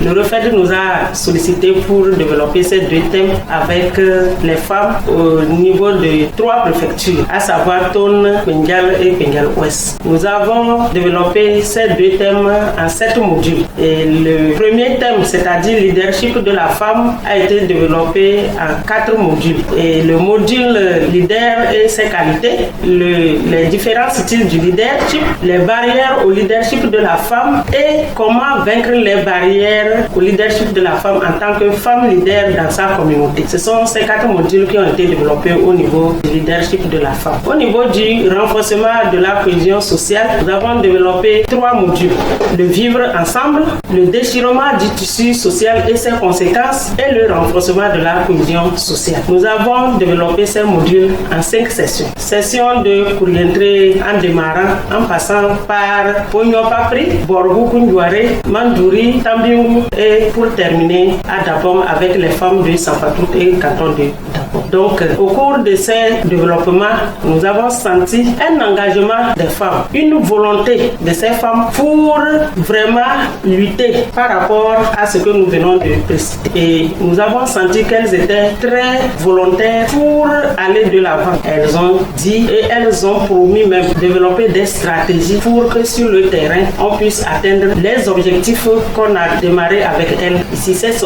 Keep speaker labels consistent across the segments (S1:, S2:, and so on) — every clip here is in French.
S1: Le REFED nous a sollicité pour développer ces deux thèmes avec les femmes au niveau de 3 préfectures, à savoir Tone, Pengal et Pengal Ouest. Nous avons développé ces 2 thèmes en 7 modules. Et le premier thème, c'est-à-dire leadership de la femme, a été développé en 4 modules. Et le module leader et ses qualités, les différents styles du leadership, les barrières au leadership de la femme et comment vaincre les barrières au leadership de la femme en tant que femme leader dans sa communauté. Ce sont ces 4 modules qui ont été développés au niveau du leadership de la femme. Au niveau du renforcement de la cohésion sociale, nous avons développé 3 modules. Le vivre ensemble, le déchirement du tissu social et ses conséquences et le renforcement de la cohésion sociale. Nous avons développé ces modules en 5 sessions. Session de Kourientré en démarrant, en passant par Pogno Papri, Borgou Koundouare, Mandouri, Tambingu et pour terminer à Dabom avec les femmes de Sampatout et canton de Dabom. Donc au cours de ces développements, nous avons senti un engagement des femmes, une volonté de ces femmes pour vraiment lutter par rapport à ce que nous venons de préciter. Et nous avons senti qu'elles étaient très volontaires pour aller de l'avant. Elles ont dit et elles ont promis même de développer des stratégies pour que sur le terrain, on puisse atteindre les objectifs qu'on a démarré avec elles. Ici, ces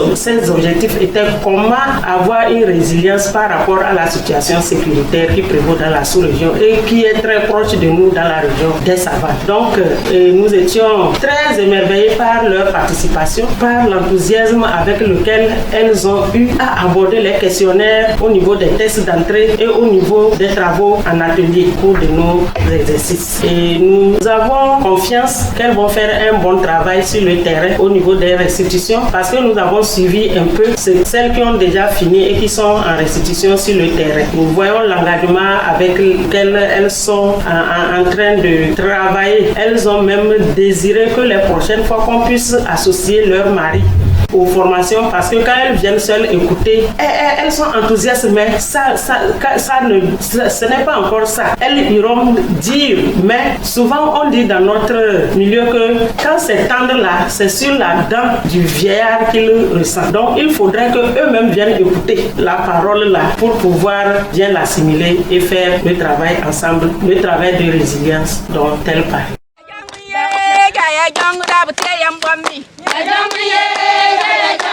S1: objectifs étaient comment avoir une résilience par rapport à la situation sécuritaire qui prévaut dans la sous-région et qui est très proche de nous dans la région des savanes. Donc, nous étions très émerveillés par leur participation, par l'enthousiasme avec lequel elles ont eu à aborder les questionnaires au niveau des tests d'entrée et au niveau des travaux en atelier pour de nos exercices. Et nous avons confiance qu'elles vont faire un bon travail sur le terrain au niveau des restitutions parce que nous avons suivi un peu celles qui ont déjà fini et qui sont en restitution sur le terrain. Nous voyons l'engagement avec lequel elles sont en train de travailler. Elles ont même désiré que les prochaines fois qu'on puisse associer leur mari aux formations parce que quand elles viennent seules écouter, elles sont enthousiastes, mais ce n'est pas encore ça. Elles iront dire, mais souvent on dit dans notre milieu que quand c'est tendre là, c'est sur la dent du vieillard qu'ils ressentent. Donc il faudrait qu'eux-mêmes viennent écouter la parole là pour pouvoir bien l'assimiler et faire le travail ensemble, le travail de résilience dont elle parle.
S2: Yeah.